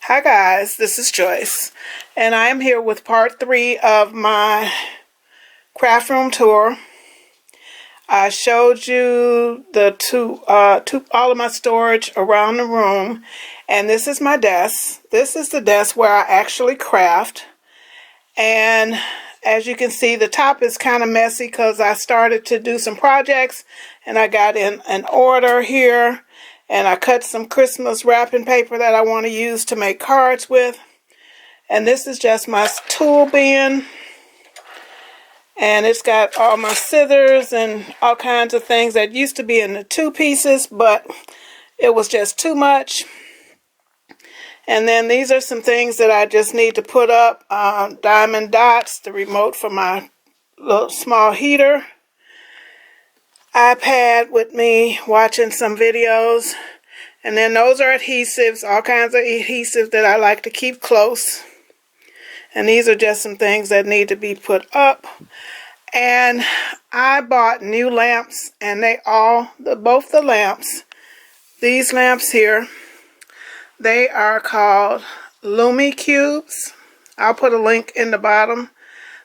Hi guys, this is Joyce, and I am here with part 3 of my craft room tour. I showed you the all of my storage around the room, and this is my desk. This is the desk where I actually craft, and as you can see, the top is kind of messy because I started to do some projects, and I got in an order here. And I cut some Christmas wrapping paper that I want to use to make cards with. And this is just my tool bin. And it's got all my scissors and all kinds of things that used to be in the 2 pieces, but it was just too much. And then these are some things that I just need to put up. Diamond dots, the remote for my little small heater. iPad with me watching some videos, and then those are adhesives, all kinds of adhesives that I like to keep close, and these are just some things that need to be put up. And I bought new lamps, and both the lamps, these lamps here, they are called Lumi Cubes. I'll put a link in the bottom.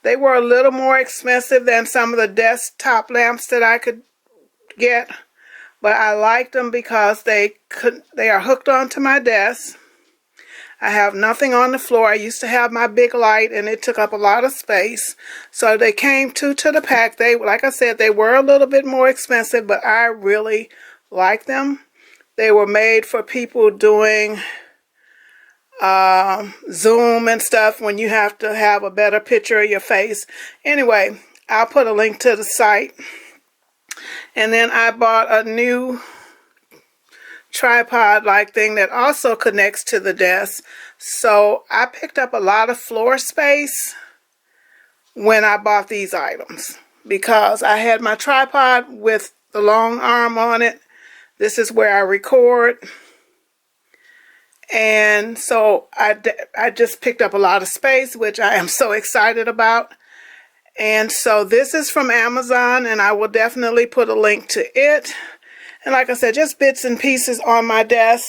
They were a little more expensive than some of the desktop lamps that I could get, but I liked them because they are hooked onto my desk. I have nothing on the floor. I used to have my big light and it took up a lot of space, so they came two to the pack. They, like I said, they were a little bit more expensive, but I really like them. They were made for people doing Zoom and stuff when you have to have a better picture of your face. Anyway, I'll put a link to the site. And then I bought a new tripod-like thing that also connects to the desk. So I picked up a lot of floor space when I bought these items because I had my tripod with the long arm on it. This is where I record. And so I just picked up a lot of space, which I am so excited about. And so this is from Amazon, and I will definitely put a link to it. And like I said, just bits and pieces on my desk.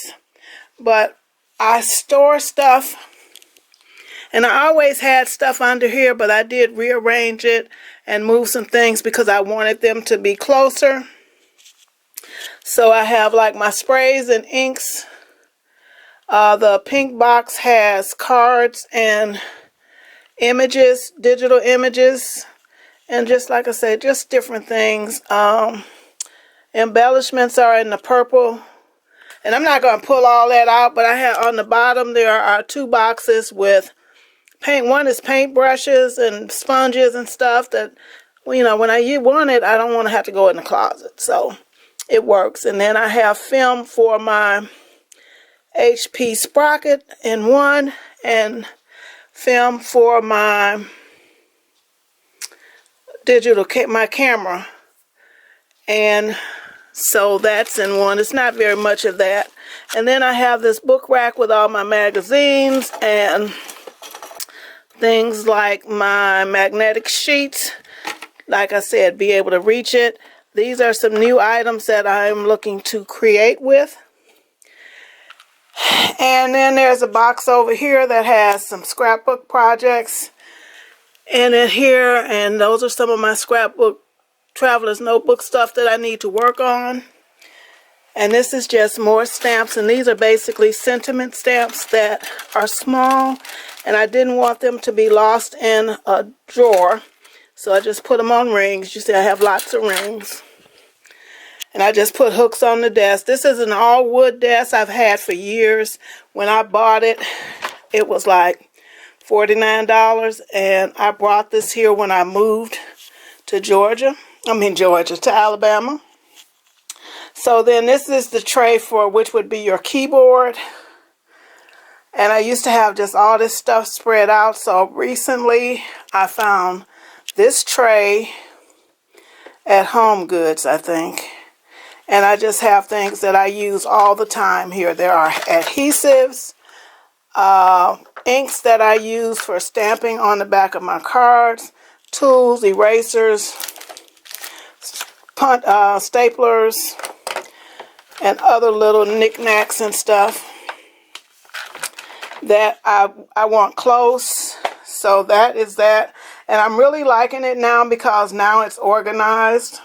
But I store stuff, and I always had stuff under here, but I did rearrange it and move some things because I wanted them to be closer. So I have like my sprays and inks. The pink box has cards and images, digital images, and just like I said, just different things. Embellishments are in the purple, and I'm not going to pull all that out, but I have on the bottom there are 2 boxes with paint. One is paint brushes and sponges and stuff that, you know, when I want it, I don't want to have to go in the closet, so it works. And then I have film for my HP sprocket in one, and film for my my camera, and so that's in one. It's not very much of that. And then I have this book rack with all my magazines and things like my magnetic sheets. Like I said, be able to reach it. These are some new items that I'm looking to create with. And then there's a box over here that has some scrapbook projects in it here, and those are some of my scrapbook traveler's notebook stuff that I need to work on. And this is just more stamps, and these are basically sentiment stamps that are small, and I didn't want them to be lost in a drawer, so I just put them on rings. You see I have lots of rings. And I just put hooks on the desk. This is an all wood desk I've had for years. When I bought it, it was like $49, and I brought this here when I moved to to Alabama. So then this is the tray for which would be your keyboard. And I used to have just all this stuff spread out. So recently I found this tray at Home Goods, I think. And I just have things that I use all the time here. There are adhesives, inks that I use for stamping on the back of my cards, tools, erasers, staplers, and other little knickknacks and stuff. that I want close. So that is that. And I'm really liking it now because now it's organized.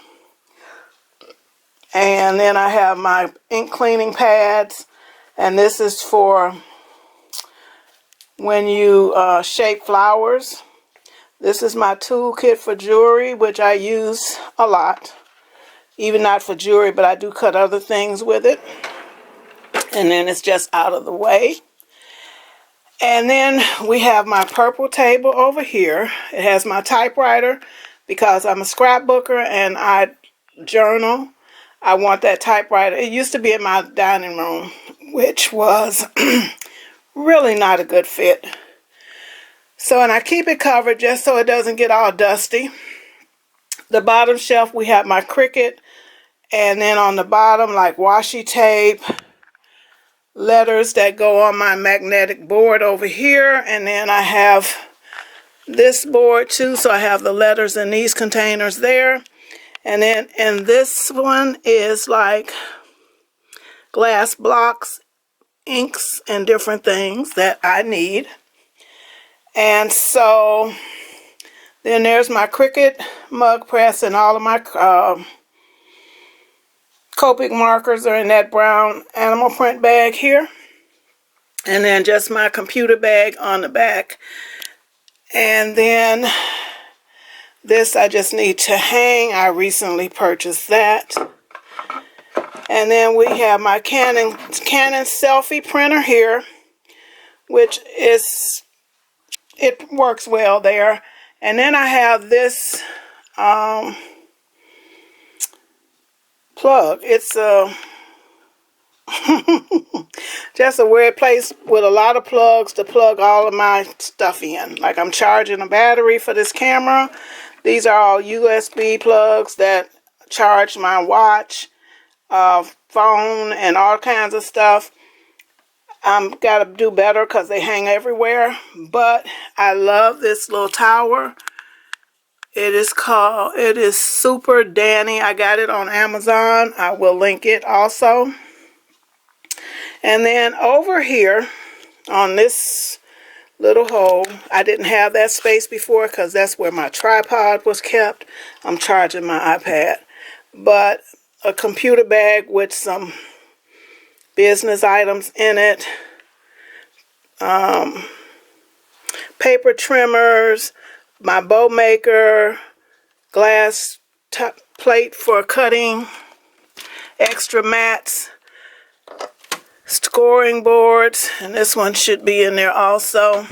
And then I have my ink cleaning pads. And this is for when you shape flowers. This is my toolkit for jewelry, which I use a lot. Even not for jewelry, but I do cut other things with it. And then it's just out of the way. And then we have my purple table over here. It has my typewriter because I'm a scrapbooker and I journal. I want that typewriter. It used to be in my dining room, which was really not a good fit. So, and I keep it covered just so it doesn't get all dusty. The bottom shelf, we have my Cricut. And then on the bottom, like washi tape, letters that go on my magnetic board over here. And then I have this board too. So I have the letters in these containers there. And then in this one is like glass blocks, inks, and different things that I need. And so then there's my Cricut mug press, and all of my Copic markers are in that brown animal print bag here. And then just my computer bag on the back. And then this I just need to hang. I recently purchased that. And then we have my Canon selfie printer here, which is, it works well there. And then I have this plug. It's just a weird place with a lot of plugs to plug all of my stuff in. Like I'm charging a battery for this camera. These are all USB plugs that charge my watch, phone, and all kinds of stuff. I'm gotta do better because they hang everywhere. But I love this little tower. It is Super Danny. I got it on Amazon. I will link it also. And then over here on this little hole, I didn't have that space before because that's where my tripod was kept. I'm charging my iPad. But a computer bag with some business items in it. Paper trimmers, my bow maker, glass plate for cutting, extra mats, scoring boards, and this one should be in there also.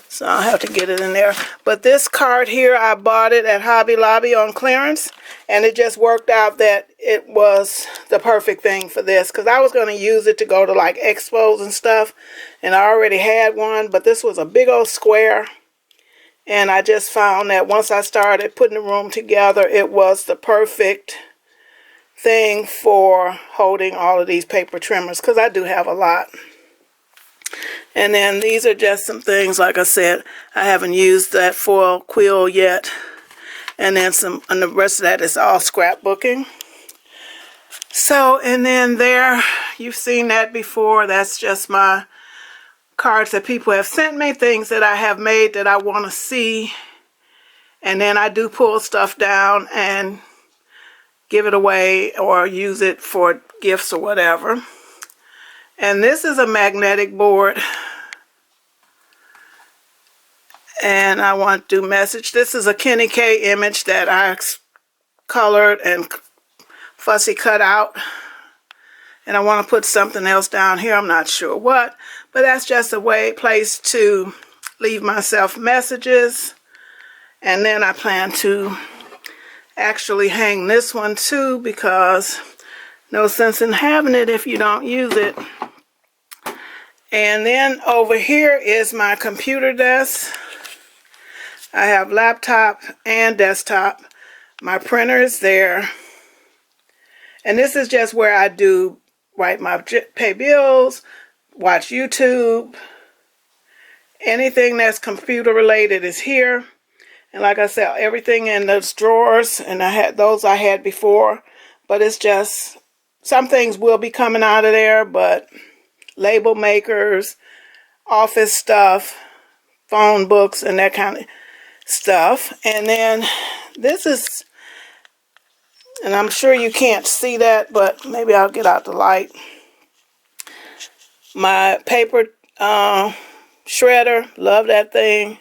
So I'll have to get it in there. But this card here, I bought it at Hobby Lobby on clearance, and it just worked out that it was the perfect thing for this, because I was going to use it to go to like expos and stuff, and I already had one, but this was a big old square. And I just found that once I started putting the room together, it was the perfect thing for holding all of these paper trimmers, because I do have a lot. And then these are just some things, like I said, I haven't used that foil quill yet. And then and the rest of that is all scrapbooking. So, and then there, you've seen that before. That's just my cards that people have sent me, things that I have made that I want to see. And then I do pull stuff down and give it away or use it for gifts or whatever. And this is a magnetic board. And I want to do message. This is a Kenny K image that I colored and fussy cut out. And I want to put something else down here. I'm not sure what. But that's just a place to leave myself messages. And then I plan to actually hang this one too, because no sense in having it if you don't use it. And then over here is my computer desk. I have laptop and desktop. My printer is there. And this is just where I do pay bills, watch YouTube. Anything that's computer related is here. And like I said, everything in those drawers, and I had before, but it's just, some things will be coming out of there, but label makers, office stuff, phone books, and that kind of stuff. And then this is, and I'm sure you can't see that, but maybe I'll get out the light. My paper shredder, love that thing.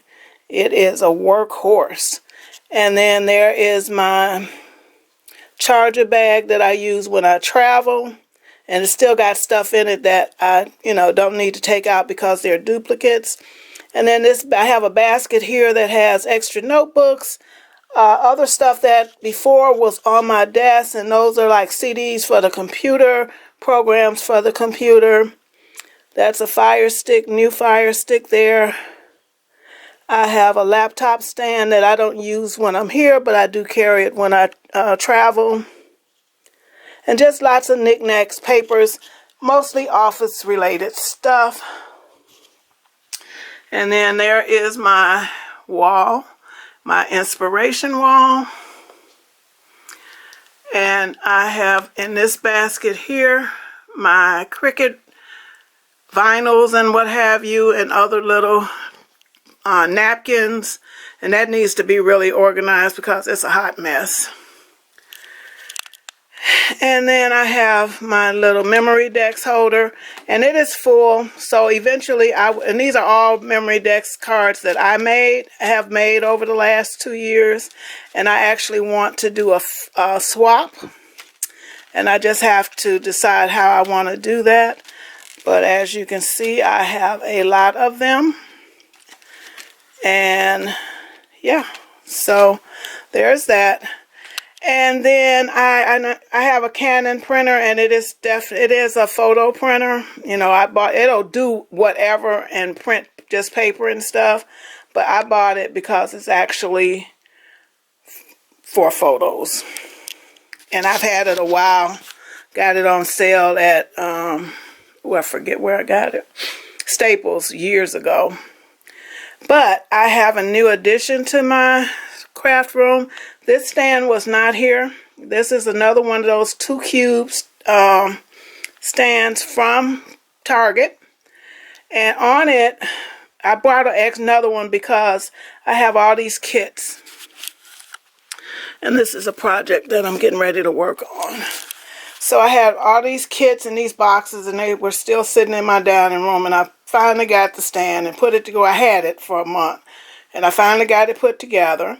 It is a workhorse. And then there is my charger bag that I use when I travel. And it's still got stuff in it that I, don't need to take out because they're duplicates. And then I have a basket here that has extra notebooks, other stuff that before was on my desk, and those are like CDs for the computer, programs for the computer. That's a Fire Stick, new Fire Stick there. I have a laptop stand that I don't use when I'm here, but I do carry it when I travel. And just lots of knickknacks, papers, mostly office-related stuff. And then there is my wall, my inspiration wall. And I have in this basket here my Cricut vinyls and what have you, and other little napkins. And that needs to be really organized because it's a hot mess. And then I have my little memory decks holder, and it is full. So eventually, and these are all memory decks cards that I have made over the last 2 years. And I actually want to do a swap. And I just have to decide how I want to do that. But as you can see, I have a lot of them. And yeah, so there's that. And then I have a Canon printer, and it is a photo printer. I bought it'll do whatever and print just paper and stuff, but I bought it because it's actually for photos. And I've had it a while. Got it on sale at I forget where I got it. Staples years ago. But I have a new addition to my craft room. This stand was not here. This is another one of those 2 cubes stands from Target. And on it, I bought another one because I have all these kits. And this is a project that I'm getting ready to work on. So I had all these kits in these boxes, and they were still sitting in my dining room. And I finally got the stand and put it together. I had it for a month. And I finally got it put together.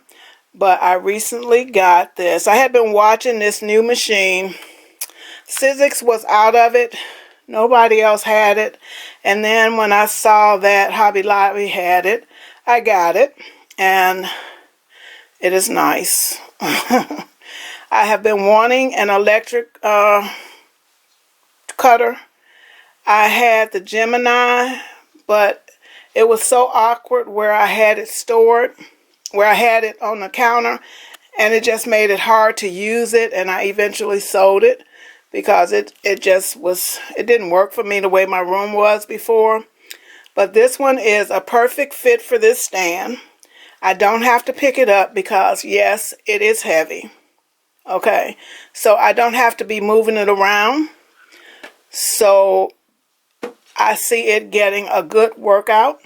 But I recently got this. I had been watching this new machine. Sizzix was out of it. Nobody else had it. And then when I saw that Hobby Lobby had it, I got it. And it is nice. I have been wanting an electric cutter. I had the Gemini, but it was so awkward where I had it stored, where I had it on the counter, and it just made it hard to use it, and I eventually sold it because it didn't work for me the way my room was before. But this one is a perfect fit for this stand. I don't have to pick it up because, yes, it is heavy. Okay, so I don't have to be moving it around. So I see it getting a good workout.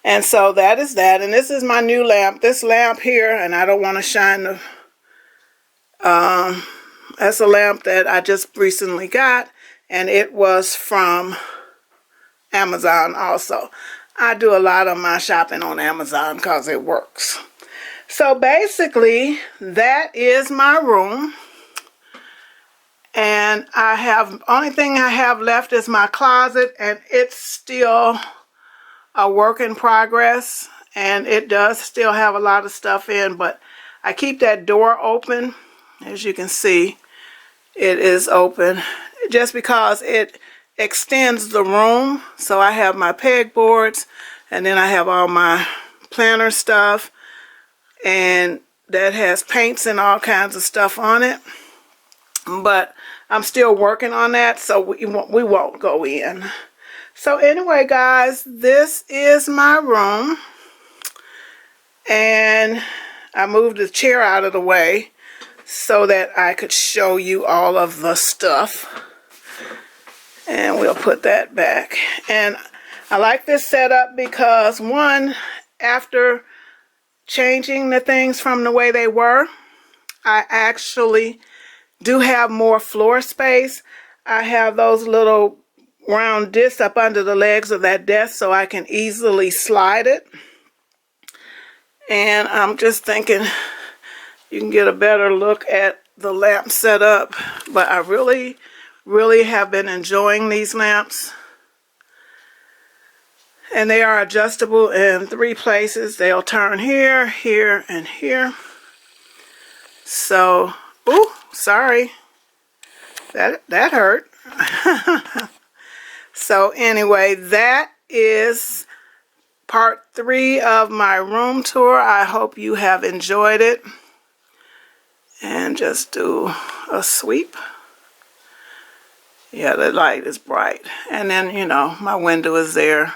And so that is that. And this is my new lamp. This lamp here, and I don't want to shine the... that's a lamp that I just recently got. And it was from Amazon also. I do a lot of my shopping on Amazon because it works. So basically, that is my room. And only thing I have left is my closet, and it's still a work in progress, and it does still have a lot of stuff in, but I keep that door open. As you can see, it is open just because it extends the room. So I have my pegboards, and then I have all my planner stuff, and that has paints and all kinds of stuff on it. But I'm still working on that, so we won't go in. So anyway, guys, this is my room. And I moved the chair out of the way so that I could show you all of the stuff. And we'll put that back. And I like this setup because, one, after changing the things from the way they were, I actually do have more floor space. I have those little round discs up under the legs of that desk so I can easily slide it. And I'm just thinking you can get a better look at the lamp setup. But I really have been enjoying these lamps. And they are adjustable in 3 places. They'll turn here, here, and here. So, ooh, sorry. That hurt. So anyway, that is part 3 of my room tour. I hope you have enjoyed it. And just do a sweep. Yeah, the light is bright. And then, you know, my window is there.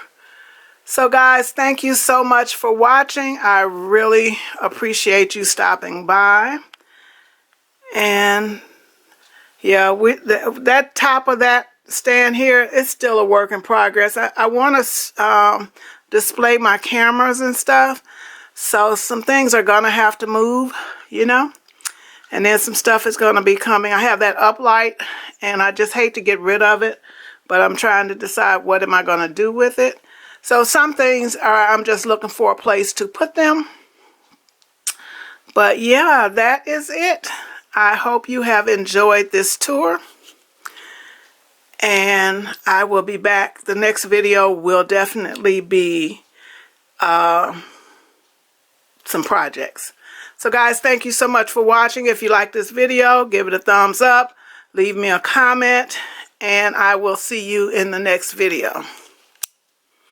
So guys, thank you so much for watching. I really appreciate you stopping by. And yeah, that top of that stand here is still a work in progress. I want to display my cameras and stuff. So some things are going to have to move, you know. And then some stuff is going to be coming. I have that uplight and I just hate to get rid of it. But I'm trying to decide what am I going to do with it. So some things I'm just looking for a place to put them. But yeah, that is it. I hope you have enjoyed this tour. And I will be back. The next video will definitely be some projects. So guys, thank you so much for watching. If you like this video, give it a thumbs up. Leave me a comment. And I will see you in the next video.